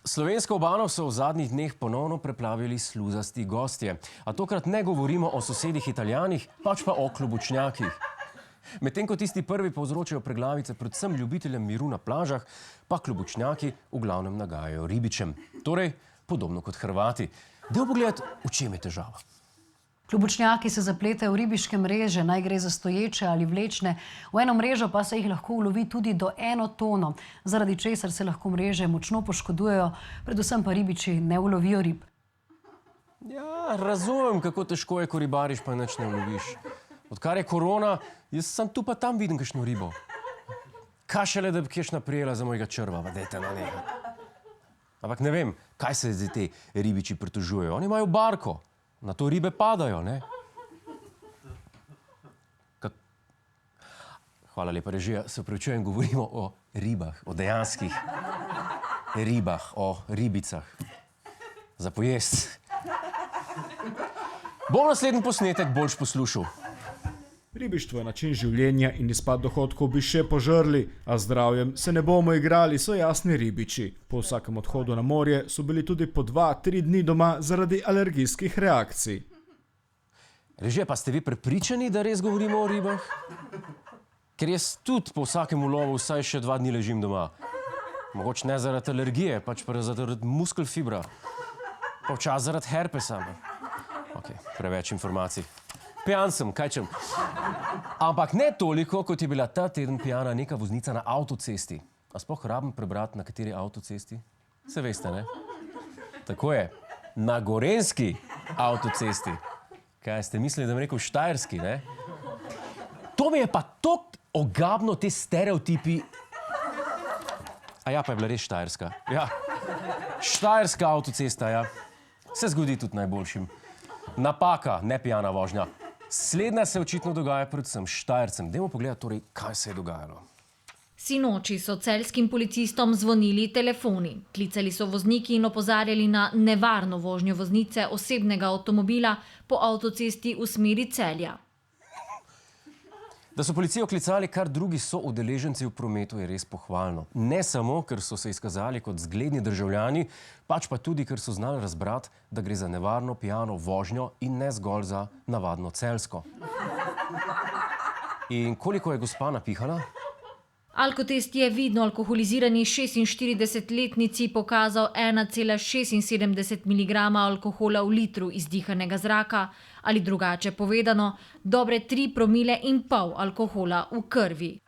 Slovensko obalo so v zadnjih dneh ponovno preplavili sluzasti gostje. A tokrat ne govorimo o sosedih Italijanih, pač pa o klobučnjakih. Medtem ko tisti prvi povzročajo preglavice predvsem ljubiteljem miru na plažah, pa klobučnjaki v glavnem nagajajo ribičem. Torej, podobno kot Hrvati. Del pogled, v čem je težava? Klobučnjaki se zapletajo v ribiške mreže, naj gre za stoječe ali vlečne. V eno mrežo pa se jih lahko ulovi tudi do 1 tono, zaradi česar se lahko mreže močno poškodujejo, predvsem pa ribiči ne ulovijo rib. Ja, razumem, kako težko je, ko ribariš, pa nič ne uloviš. Odkar je korona, jaz sam tu pa tam vidim kakšno ribo. Kaj šele, da bi kakšna prijela za mojega črva, pa dajte na nekaj. Ampak ne vem, kaj se zdaj te ribiči pritožujejo. Oni imajo barko. Na to ribe padajo, ne? Hvala lepa, režija. Se opravičujem, govorimo o ribah, o dejanskih ribah, o ribicah. Za pojest. Bom naslednji posnetek boljš poslušal. Ribištvo je način življenja in izpad dohodkov bi še požrli, a zdravjem se ne bomo igrali, so jasni ribiči. Po vsakem odhodu na morje so bili tudi po 2-3 dni doma zaradi alergijskih reakcij. Režija, pa ste vi prepričani, da res govorimo o ribah? Ker jaz tudi po vsakem ulovu vsaj še 2 dni ležim doma. Mogoče ne zaradi alergije, pač pa zaradi muskelfibra. Pa včasih zaradi herpesa. Ok, preveč informacij. Pijan sem, kaj čem. Ampak ne toliko, kot je bila ta teden pijana neka voznica na avtocesti. A sploh rabim prebrati, na kateri avtocesti? Se veste, ne? Tako je, na gorenjski avtocesti. Kaj ste mislili, da bom rekel štajerski, ne? To mi je pa toliko ogabno, te stereotipi. A ja, pa je bila res štajerska. Ja, štajerska avtocesta, ja. Se zgodi tudi najboljšim. Napaka, ne pijana vožnja. Slednja se očitno dogaja predvsem Štajercem. Dajmo pogledati torej, kaj se je dogajalo. Sinoči so celjskim policistom zvonili telefoni. Klicali so vozniki in opozarjali na nevarno vožnjo voznice osebnega avtomobila po avtocesti v smeri Celja. Da so policijo klicali kar drugi soudeleženci v prometu, je res pohvalno. Ne samo, ker so se izkazali kot zgledni državljani, pač pa tudi, ker so znali razbrati, da gre za nevarno pijano vožnjo in ne zgolj za navadno celjsko. In koliko je gospa napihala? Alkotest je vidno alkoholizirani 46-letnici pokazal 1,76 mg alkohola v litru izdihanega zraka ali drugače povedano, dobre 3,5 promile alkohola v krvi.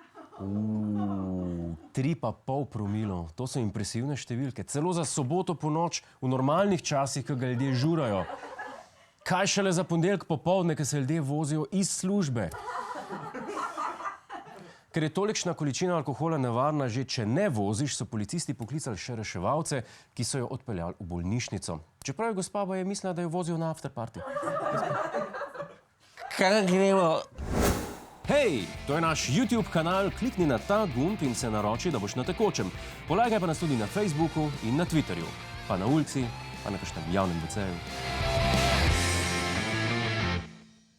3,5 promilov, to so impresivne številke. Celo za soboto po noč v normalnih časih, ko ga ljudje žurajo. Kaj šele za ponedeljek popoldne, ko se ljudje vozijo iz službe. Ker je tolikšna količina alkohola nevarna, že če ne voziš, so policisti poklicali še reševalce, ki so jo odpeljali v bolnišnico. Čeprav je gospa je mislila, da jo vozijo na afterparty. Kaj gremo? Hej, to je naš YouTube kanal, klikni na ta gumb in se naroči, da boš na tekočem. Polajkaj pa nas tudi na Facebooku in na Twitterju, pa na ulici, pa na kakšnem javnem WC-ju.